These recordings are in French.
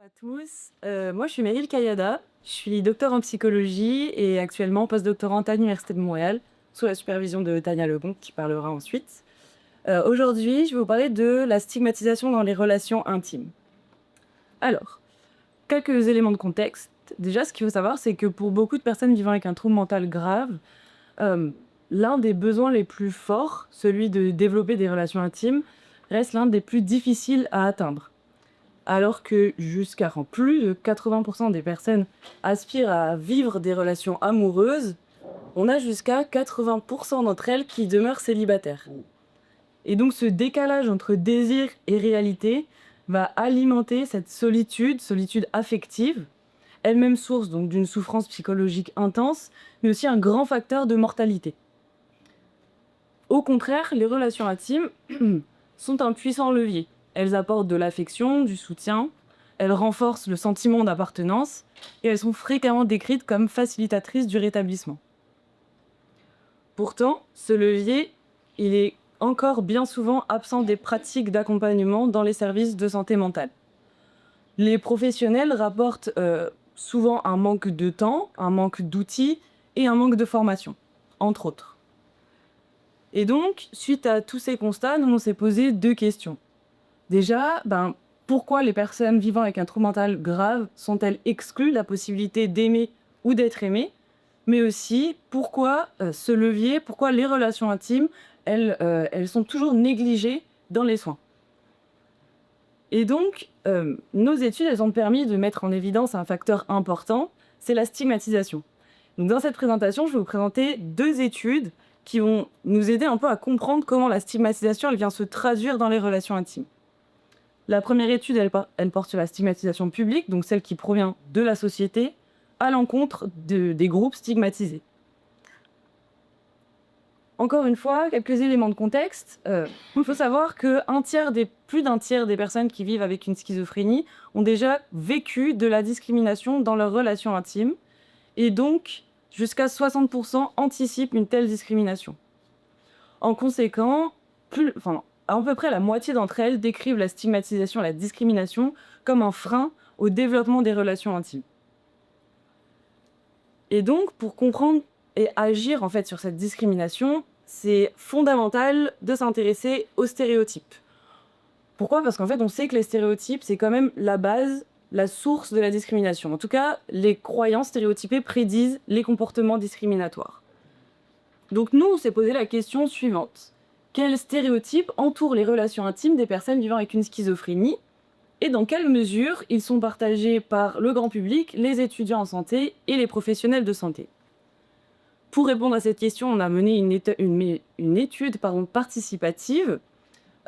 À tous, moi je suis Meryl Kayada, je suis docteur en psychologie et actuellement postdoctorante à l'Université de Montréal, sous la supervision de Tania Lebon qui parlera ensuite. Aujourd'hui, je vais vous parler de la stigmatisation dans les relations intimes. Alors, quelques éléments de contexte. Déjà, ce qu'il faut savoir, c'est que pour beaucoup de personnes vivant avec un trouble mental grave, euh, l'un des besoins les plus forts, celui de développer des relations intimes, reste l'un des plus difficiles à atteindre. Alors que jusqu'à plus de 80% des personnes aspirent à vivre des relations amoureuses, on a jusqu'à 80% d'entre elles qui demeurent célibataires. Et donc ce décalage entre désir et réalité va alimenter cette solitude affective, elle-même source donc d'une souffrance psychologique intense, mais aussi un grand facteur de mortalité. Au contraire, les relations intimes sont un puissant levier. Elles apportent de l'affection, du soutien, elles renforcent le sentiment d'appartenance et elles sont fréquemment décrites comme facilitatrices du rétablissement. Pourtant, ce levier, il est encore bien souvent absent des pratiques d'accompagnement dans les services de santé mentale. Les professionnels rapportent souvent un manque de temps, un manque d'outils et un manque de formation, entre autres. Et donc, suite à tous ces constats, nous on s'est posé deux questions. Déjà, pourquoi les personnes vivant avec un trouble mental grave sont-elles exclues de la possibilité d'aimer ou d'être aimées? Mais aussi, pourquoi ce levier, pourquoi les relations intimes, elles sont toujours négligées dans les soins? Et donc, nos études, elles ont permis de mettre en évidence un facteur important, c'est la stigmatisation. Donc, dans cette présentation, je vais vous présenter deux études qui vont nous aider un peu à comprendre comment la stigmatisation, elle vient se traduire dans les relations intimes. La première étude, elle porte sur la stigmatisation publique, donc celle qui provient de la société, à l'encontre des groupes stigmatisés. Encore une fois, quelques éléments de contexte. Il faut savoir que plus d'un tiers des personnes qui vivent avec une schizophrénie ont déjà vécu de la discrimination dans leurs relations intimes, et donc jusqu'à 60% anticipent une telle discrimination. En conséquent, à peu près la moitié d'entre elles décrivent la stigmatisation et la discrimination comme un frein au développement des relations intimes. Et donc, pour comprendre et agir en fait sur cette discrimination, c'est fondamental de s'intéresser aux stéréotypes. Pourquoi ? Parce qu'en fait, on sait que les stéréotypes, c'est quand même la base, la source de la discrimination. En tout cas, les croyances stéréotypées prédisent les comportements discriminatoires. Donc nous, on s'est posé la question suivante. Quels stéréotypes entourent les relations intimes des personnes vivant avec une schizophrénie et dans quelle mesure ils sont partagés par le grand public, les étudiants en santé et les professionnels de santé. Pour répondre à cette question, on a mené une étude participative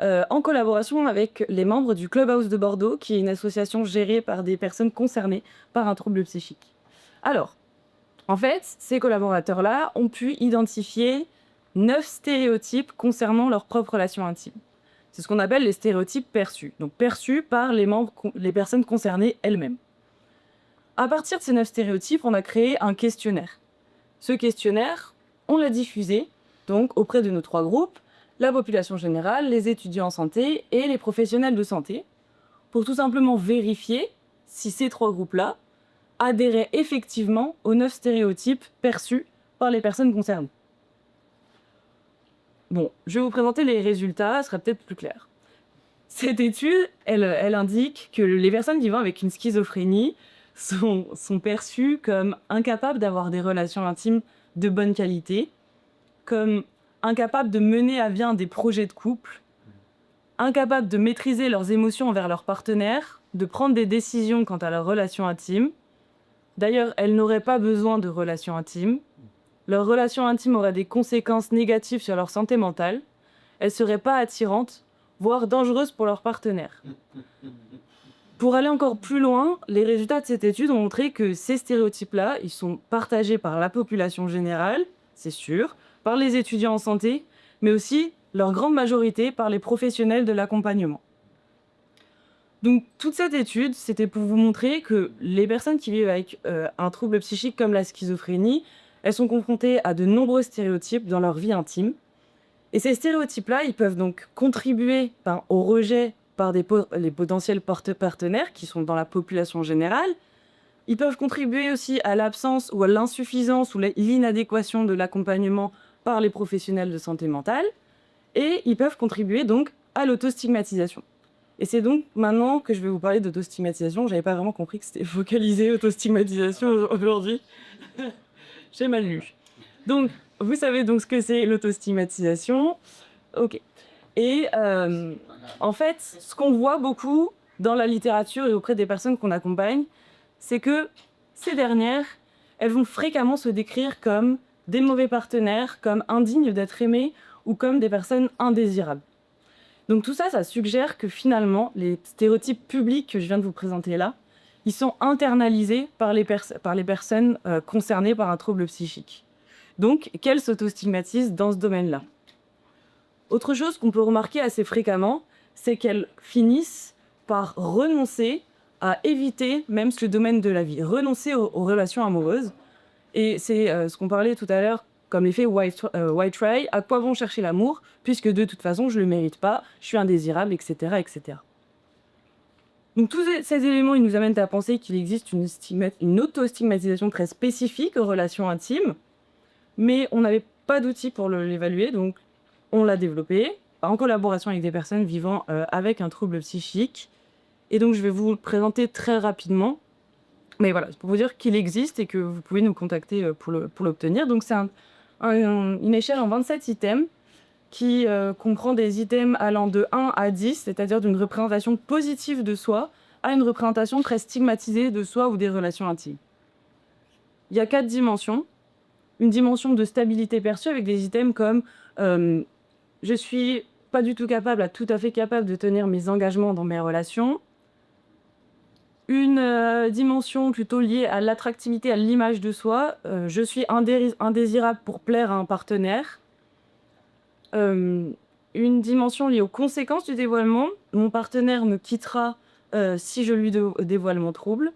en collaboration avec les membres du Clubhouse de Bordeaux, qui est une association gérée par des personnes concernées par un trouble psychique. Alors, en fait, ces collaborateurs-là ont pu identifier 9 stéréotypes concernant leur propre relation intime. C'est ce qu'on appelle les stéréotypes perçus, donc perçus par les personnes concernées elles-mêmes. À partir de ces 9 stéréotypes, on a créé un questionnaire. Ce questionnaire, on l'a diffusé donc auprès de nos 3 groupes, la population générale, les étudiants en santé et les professionnels de santé, pour tout simplement vérifier si ces 3 groupes-là adhéraient effectivement aux 9 stéréotypes perçus par les personnes concernées. Bon, je vais vous présenter les résultats, ce sera peut-être plus clair. Cette étude, elle indique que les personnes vivant avec une schizophrénie sont perçues comme incapables d'avoir des relations intimes de bonne qualité, comme incapables de mener à bien des projets de couple, incapables de maîtriser leurs émotions envers leur partenaire, de prendre des décisions quant à leurs relations intimes. D'ailleurs, elles n'auraient pas besoin de relations intimes. Leurs relations intimes auraient des conséquences négatives sur leur santé mentale. Elles ne seraient pas attirantes, voire dangereuses pour leur partenaire. Pour aller encore plus loin, les résultats de cette étude ont montré que ces stéréotypes-là, ils sont partagés par la population générale, c'est sûr, par les étudiants en santé, mais aussi, leur grande majorité, par les professionnels de l'accompagnement. Donc, toute cette étude, c'était pour vous montrer que les personnes qui vivent avec un trouble psychique comme la schizophrénie, elles sont confrontées à de nombreux stéréotypes dans leur vie intime. Et ces stéréotypes-là, ils peuvent donc contribuer au rejet par les potentiels partenaires qui sont dans la population générale. Ils peuvent contribuer aussi à l'absence ou à l'insuffisance ou l'inadéquation de l'accompagnement par les professionnels de santé mentale. Et ils peuvent contribuer donc à l'autostigmatisation. Et c'est donc maintenant que je vais vous parler d'autostigmatisation. J'avais pas vraiment compris que c'était focalisé autostigmatisation aujourd'hui. J'ai mal lu. Donc, vous savez donc ce que c'est l'autostigmatisation. Ok. Et en fait, ce qu'on voit beaucoup dans la littérature et auprès des personnes qu'on accompagne, c'est que ces dernières, elles vont fréquemment se décrire comme des mauvais partenaires, comme indignes d'être aimées ou comme des personnes indésirables. Donc tout ça, ça suggère que finalement, les stéréotypes publics que je viens de vous présenter là, ils sont internalisés par les personnes concernées par un trouble psychique. Donc, qu'elles s'autostigmatisent dans ce domaine-là. Autre chose qu'on peut remarquer assez fréquemment, c'est qu'elles finissent par renoncer à éviter même ce domaine de la vie, renoncer aux relations amoureuses. Et c'est ce qu'on parlait tout à l'heure comme l'effet white ray, à quoi vont chercher l'amour, puisque de toute façon je ne le mérite pas, je suis indésirable, etc. etc. Donc tous ces éléments, ils nous amènent à penser qu'il existe une auto-stigmatisation très spécifique aux relations intimes, mais on n'avait pas d'outils pour l'évaluer, donc on l'a développé en collaboration avec des personnes vivant avec un trouble psychique. Et donc je vais vous le présenter très rapidement. Mais voilà, c'est pour vous dire qu'il existe et que vous pouvez nous contacter pour l'obtenir. Donc c'est une échelle en 27 items qui comprend des items allant de 1 à 10, c'est-à-dire d'une représentation positive de soi à une représentation très stigmatisée de soi ou des relations intimes. Il y a 4 dimensions. Une dimension de stabilité perçue avec des items comme je suis pas du tout tout à fait capable de tenir mes engagements dans mes relations. Une dimension plutôt liée à l'attractivité, à l'image de soi. Je suis indésirable pour plaire à un partenaire. Une dimension liée aux conséquences du dévoilement. Mon partenaire me quittera si je lui dévoile mon trouble.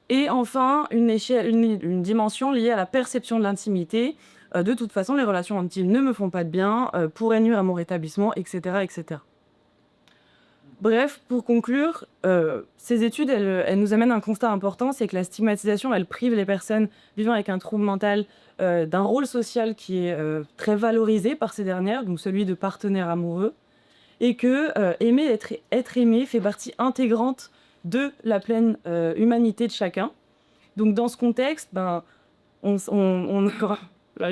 Et enfin, une dimension liée à la perception de l'intimité. De toute façon, les relations intimes ne me font pas de bien, pourraient nuire à mon rétablissement, etc. etc. Bref, pour conclure, ces études, elles nous amènent à un constat important, c'est que la stigmatisation, elle prive les personnes vivant avec un trouble mental d'un rôle social qui est très valorisé par ces dernières, donc celui de partenaire amoureux, et que être aimé fait partie intégrante de la pleine humanité de chacun. Donc dans ce contexte, là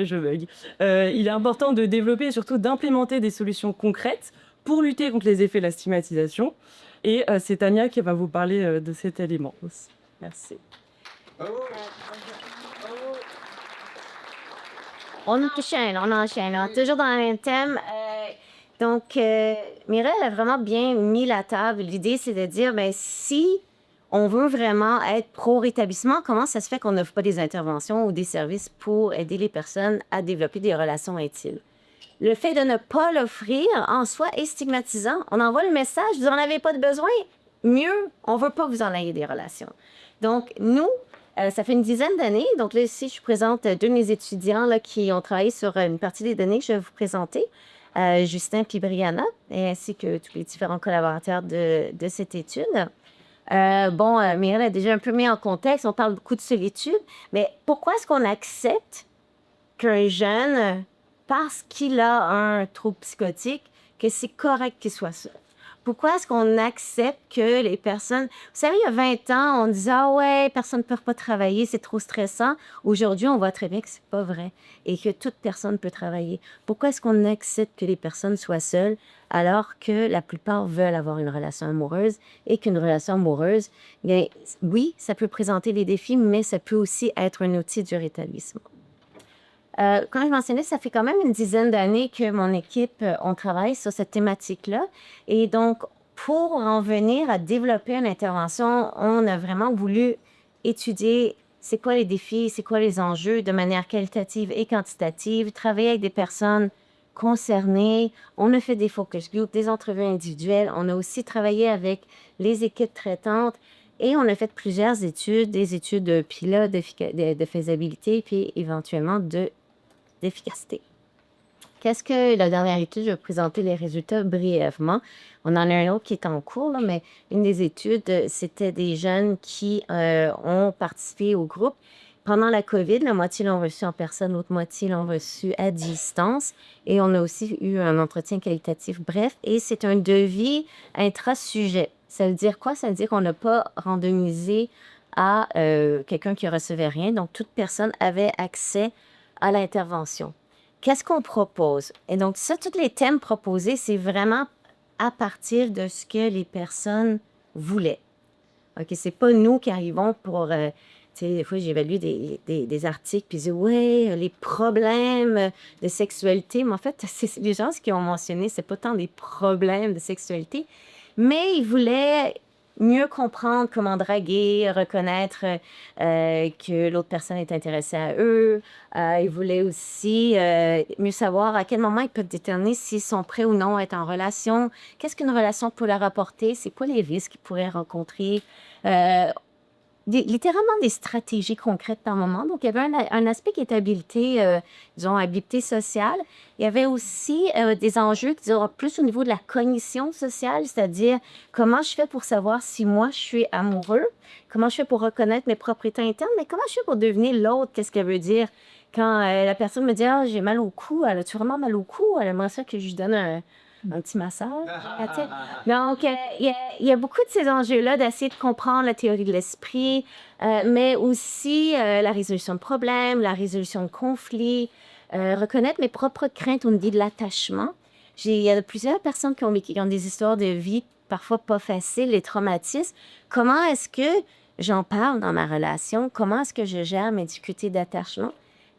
je bug. Il est important de développer et surtout d'implémenter des solutions concrètes pour lutter contre les effets de la stigmatisation. Et c'est Tania qui va vous parler de cet élément aussi. Merci. On enchaîne, toujours dans le même thème. Donc, Mireille a vraiment bien mis la table. L'idée, c'est de dire, si on veut vraiment être pro-rétablissement, comment ça se fait qu'on n'offre pas des interventions ou des services pour aider les personnes à développer des relations intimes? Le fait de ne pas l'offrir en soi est stigmatisant. On envoie le message, vous n'en avez pas de besoin. Mieux, on ne veut pas que vous en ayez des relations. Donc, nous, ça fait une dizaine d'années. Donc là, ici, je présente deux de mes étudiants là, qui ont travaillé sur une partie des données que je vais vous présenter. Justin et Brianna, ainsi que tous les différents collaborateurs de cette étude. Mireille a déjà un peu mis en contexte, on parle beaucoup de solitude, mais pourquoi est-ce qu'on accepte qu'un jeune, parce qu'il a un trouble psychotique, que c'est correct qu'il soit seul? Pourquoi est-ce qu'on accepte que les personnes... Vous savez, il y a 20 ans, on disait « Ah ouais, personne ne peut pas travailler, c'est trop stressant. » Aujourd'hui, on voit très bien que c'est pas vrai et que toute personne peut travailler. Pourquoi est-ce qu'on accepte que les personnes soient seules alors que la plupart veulent avoir une relation amoureuse et qu'une relation amoureuse, bien, oui, ça peut présenter des défis, mais ça peut aussi être un outil du rétablissement. Comme je mentionnais, ça fait quand même une dizaine d'années que mon équipe, on travaille sur cette thématique-là. Et donc, pour en venir à développer une intervention, on a vraiment voulu étudier c'est quoi les défis, c'est quoi les enjeux de manière qualitative et quantitative, travailler avec des personnes concernées. On a fait des focus groups, des entrevues individuelles. On a aussi travaillé avec les équipes traitantes. Et on a fait plusieurs études, des études pilotes de faisabilité, puis éventuellement d'efficacité. Qu'est-ce que la dernière étude, je vais présenter les résultats brièvement. On en a un autre qui est en cours, là, mais une des études, c'était des jeunes qui ont participé au groupe. Pendant la COVID, la moitié l'ont reçu en personne, l'autre moitié l'ont reçu à distance. Et on a aussi eu un entretien qualitatif bref. Et c'est un devis intra-sujet. Ça veut dire quoi? Ça veut dire qu'on n'a pas randomisé à quelqu'un qui ne recevait rien. Donc, toute personne avait accès à l'intervention. Qu'est-ce qu'on propose? Et donc, ça, tous les thèmes proposés, c'est vraiment à partir de ce que les personnes voulaient. OK, c'est pas nous qui arrivons pour... tu sais, des fois, j'évalue des articles, puis je dis, ouais, les problèmes de sexualité. Mais en fait, c'est les gens qui ont mentionné, c'est pas tant des problèmes de sexualité, mais ils voulaient mieux comprendre comment draguer, reconnaître que l'autre personne est intéressée à eux. Ils voulaient aussi mieux savoir à quel moment ils peuvent déterminer s'ils sont prêts ou non à être en relation. Qu'est-ce qu'une relation peut leur apporter? C'est quoi les risques qu'ils pourraient rencontrer? Littéralement des stratégies concrètes par moment. Donc, il y avait un aspect qui est habileté, disons, habileté sociale. Il y avait aussi des enjeux qui disaient plus au niveau de la cognition sociale, c'est-à-dire comment je fais pour savoir si moi, je suis amoureux, comment je fais pour reconnaître mes propriétés internes, mais comment je fais pour deviner l'autre, qu'est-ce qu'elle veut dire. Quand la personne me dit « Ah, j'ai mal au cou », elle a-tu vraiment mal au cou? Elle aimerait ça que je lui donne un petit massage. Donc, il y a beaucoup de ces enjeux-là d'essayer de comprendre la théorie de l'esprit, mais aussi la résolution de problèmes, la résolution de conflits, reconnaître mes propres craintes au niveau de l'attachement. Il y a plusieurs personnes qui ont des histoires de vie parfois pas faciles, les traumatismes. Comment est-ce que j'en parle dans ma relation? Comment est-ce que je gère mes difficultés d'attachement?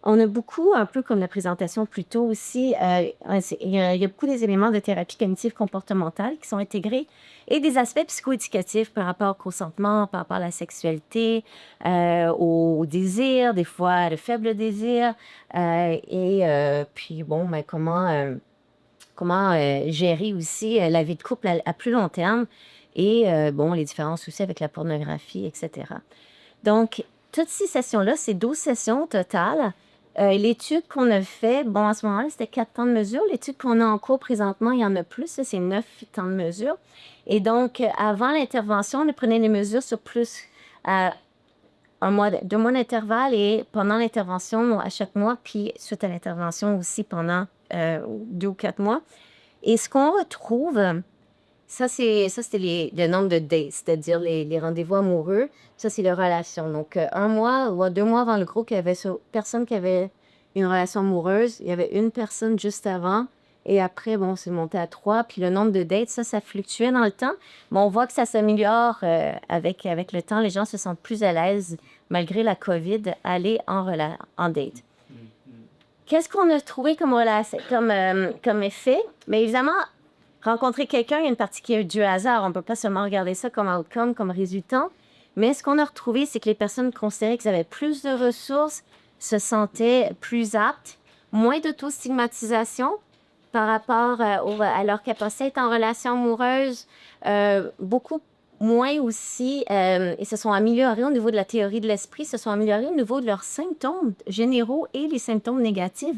On a beaucoup, un peu comme la présentation plus tôt aussi, il y a beaucoup des éléments de thérapie cognitive comportementale qui sont intégrés et des aspects psychoéducatifs par rapport au consentement, par rapport à la sexualité, au désir, des fois le faible désir, puis bon, ben, comment gérer aussi la vie de couple à plus long terme et bon, les différences aussi avec la pornographie, etc. Donc, toutes ces sessions-là, c'est 12 sessions au total. L'étude qu'on a fait, bon, à ce moment-là, c'était 4 temps de mesure. L'étude qu'on a en cours présentement, il y en a plus, ça, c'est 9 temps de mesure. Et donc, avant l'intervention, on prenait les mesures sur plus 2 mois d'intervalle et pendant l'intervention, à chaque mois, puis suite à l'intervention aussi pendant 2 ou 4 mois. Et ce qu'on retrouve, c'était le nombre de dates, c'est-à-dire les rendez-vous amoureux. Ça, c'est les relations. Donc, 1 mois ou 2 mois avant le groupe, il y avait personne qui avait une relation amoureuse. Il y avait une personne juste avant. Et après, bon, c'est monté à 3. Puis le nombre de dates, ça fluctuait dans le temps. Mais on voit que ça s'améliore avec le temps. Les gens se sentent plus à l'aise, malgré la COVID, à aller en date. Qu'est-ce qu'on a trouvé comme effet? Mais évidemment, rencontrer quelqu'un, il y a une partie qui est du hasard. On ne peut pas seulement regarder ça comme outcome, comme résultat. Mais ce qu'on a retrouvé, c'est que les personnes considéraient qu'ils avaient plus de ressources, se sentaient plus aptes, moins d'auto-stigmatisation par rapport à leur capacité d'être en relation amoureuse, beaucoup moins aussi, et se sont améliorés au niveau de la théorie de l'esprit, se sont améliorés au niveau de leurs symptômes généraux et les symptômes négatifs.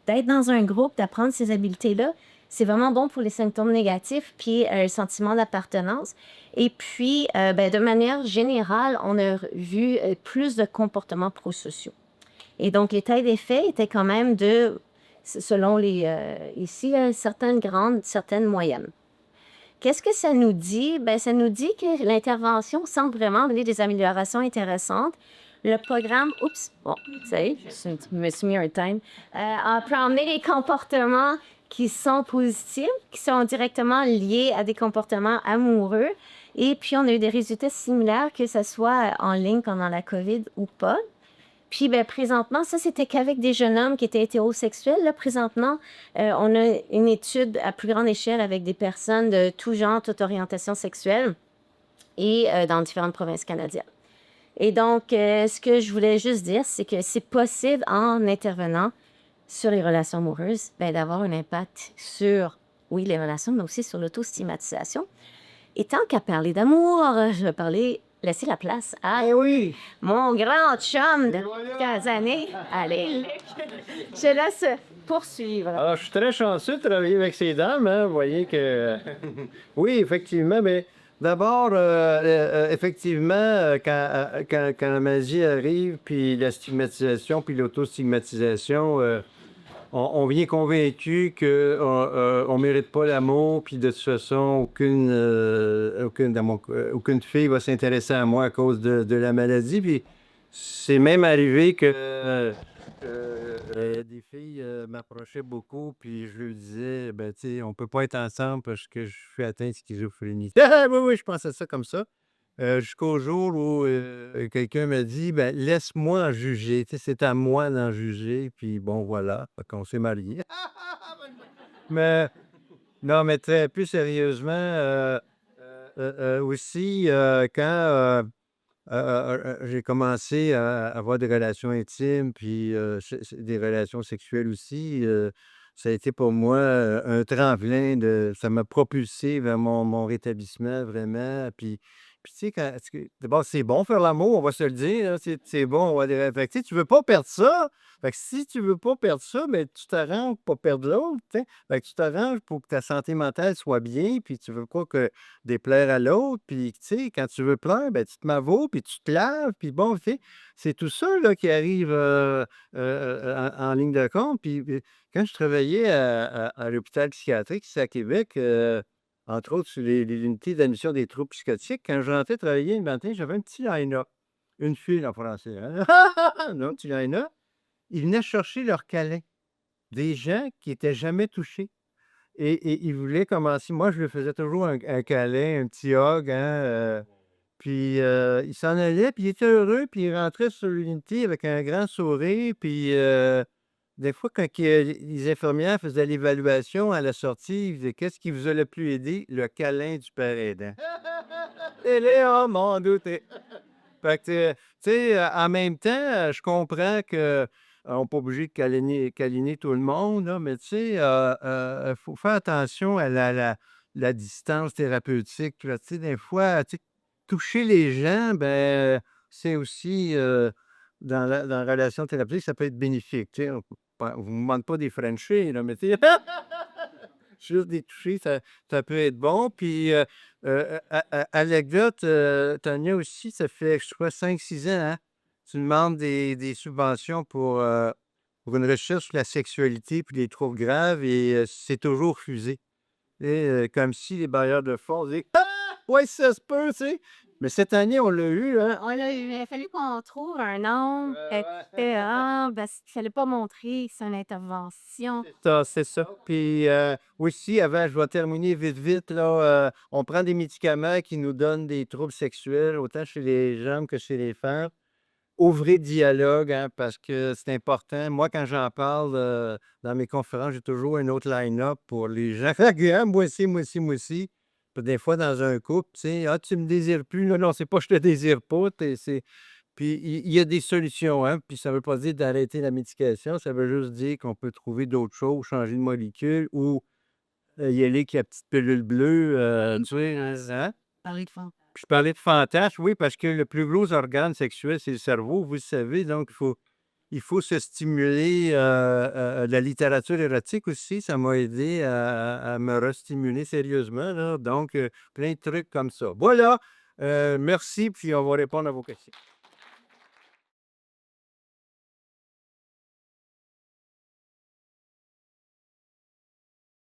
D'être dans un groupe, d'apprendre ces habiletés-là, c'est vraiment bon pour les symptômes négatifs, puis le sentiment d'appartenance. Et puis, de manière générale, on a vu plus de comportements prosociaux. Et donc, l'état d'effet était quand même selon ici, certaines grandes, certaines moyennes. Qu'est-ce que ça nous dit? Ben, ça nous dit que l'intervention semble vraiment donner des améliorations intéressantes. Le programme, ça y est, je me suis mis un time, peut emmener les comportements qui sont positifs, qui sont directement liés à des comportements amoureux. Et puis, on a eu des résultats similaires, que ce soit en ligne pendant la COVID ou pas. Puis, ben, présentement, ça, c'était qu'avec des jeunes hommes qui étaient hétérosexuels. Là, présentement, on a une étude à plus grande échelle avec des personnes de tout genre, toute orientation sexuelle et dans différentes provinces canadiennes. Et donc, ce que je voulais juste dire, c'est que c'est possible, en intervenant sur les relations amoureuses, ben, d'avoir un impact sur, oui, les relations, mais aussi sur l'autostigmatisation. Et tant qu'à parler d'amour, je vais parler laisser la place à Eh oui! mon grand chum de Et voilà! quelques années. Allez, Luc, je laisse poursuivre. Alors, je suis très chanceux de travailler avec ces dames, hein. Vous voyez que. Oui, effectivement, mais d'abord, effectivement, quand la maladie arrive, puis la stigmatisation, puis l'autostigmatisation, on vient convaincu qu'on on mérite pas l'amour, puis de toute façon, aucune fille va s'intéresser à moi à cause de la maladie. Puis c'est même arrivé que des filles m'approchaient beaucoup, puis je leur disais, ben, tu sais, on peut pas être ensemble parce que je suis atteint de schizophrénie. Ah, oui, oui, je pensais ça comme ça. Jusqu'au jour où quelqu'un m'a dit, ben, laisse-moi en juger. Tu sais, c'est à moi d'en juger. Puis bon, voilà. Fait qu'on s'est mariés. Mais non, mais très plus sérieusement, aussi, quand j'ai commencé à avoir des relations intimes, puis des relations sexuelles aussi, ça a été pour moi un tremplin ça m'a propulsé vers mon rétablissement vraiment. Puis tu sais, d'abord, c'est bon faire l'amour, on va se le dire, hein, c'est bon, on va dire. Fait que, tu sais, tu veux pas perdre ça. Fait que si tu veux pas perdre ça, mais tu t'arranges pour pas perdre l'autre, tu sais. Fait que tu t'arranges pour que ta santé mentale soit bien, puis tu veux pas que déplaire à l'autre. Puis, tu sais, quand tu veux plaire, ben, tu te m'avoues, puis tu te laves, puis bon, tu sais, c'est tout ça là, qui arrive en ligne de compte. Puis quand je travaillais à l'hôpital psychiatrique ici à Québec, entre autres sur les unités d'admission des troubles psychotiques, quand je rentrais travailler le matin, j'avais un petit line-up. Une fille en français, hein? Non, petit line-up. Ils venaient chercher leur câlin. Des gens qui étaient jamais touchés. Et ils voulaient commencer. Moi, je lui faisais toujours un câlin, un petit hug, hein, puis il s'en allait, puis il était heureux, puis il rentrait sur l'unité avec un grand sourire, puis des fois, quand les infirmières faisaient l'évaluation à la sortie, ils disaient: «Qu'est-ce qui vous a le plus aidé?» «Le câlin du père aidant». Et là, oh mon Dieu, fait que, tu sais, en même temps, je comprends que on n'est pas obligé de câliner tout le monde, là, mais tu sais, faut faire attention à la distance thérapeutique, là. Tu sais, des fois, tu sais, toucher les gens, ben, c'est aussi, dans la relation thérapeutique, ça peut être bénéfique, tu sais. On vous demande pas des frenchies, là, mais tu sais, juste des toucher, ça peut être bon. Puis, anecdote, Tania aussi, ça fait, je crois, 5-6 ans, hein, tu demandes des subventions pour une recherche sur la sexualité puis les troubles graves et c'est toujours refusé. Et comme si les bailleurs de fonds disaient: «Ah! Ouais, ça se peut», tu sais? Mais cette année, on l'a eu, hein? On l'a eu, il a fallu qu'on trouve un nom. Ouais, Fait que, ouais. parce qu'il fallait pas montrer que c'est une intervention. Ça, c'est ça. Puis, aussi, avant, je vais terminer vite, vite, là, on prend des médicaments qui nous donnent des troubles sexuels, autant chez les hommes que chez les femmes. Ouvrez le dialogue, hein, parce que c'est important. Moi, quand j'en parle, dans mes conférences, j'ai toujours un autre line-up pour les gens. «Ah, moi aussi, moi aussi, moi aussi». Puis des fois, dans un couple, tu sais: «Ah, tu me désires plus». «Non, non, c'est pas que je te désire pas, puis il y a des solutions, hein, puis ça veut pas dire d'arrêter la médication, ça veut juste dire qu'on peut trouver d'autres choses, changer de molécule ou, y aller avec la petite pilule bleue, tu sais, hein? Parler de fond. Je parlais de fantasme, oui, parce que le plus gros organe sexuel, c'est le cerveau, vous le savez, donc il faut se stimuler, la littérature érotique aussi, ça m'a aidé à me restimuler sérieusement, là, donc plein de trucs comme ça. Voilà, merci, puis on va répondre à vos questions.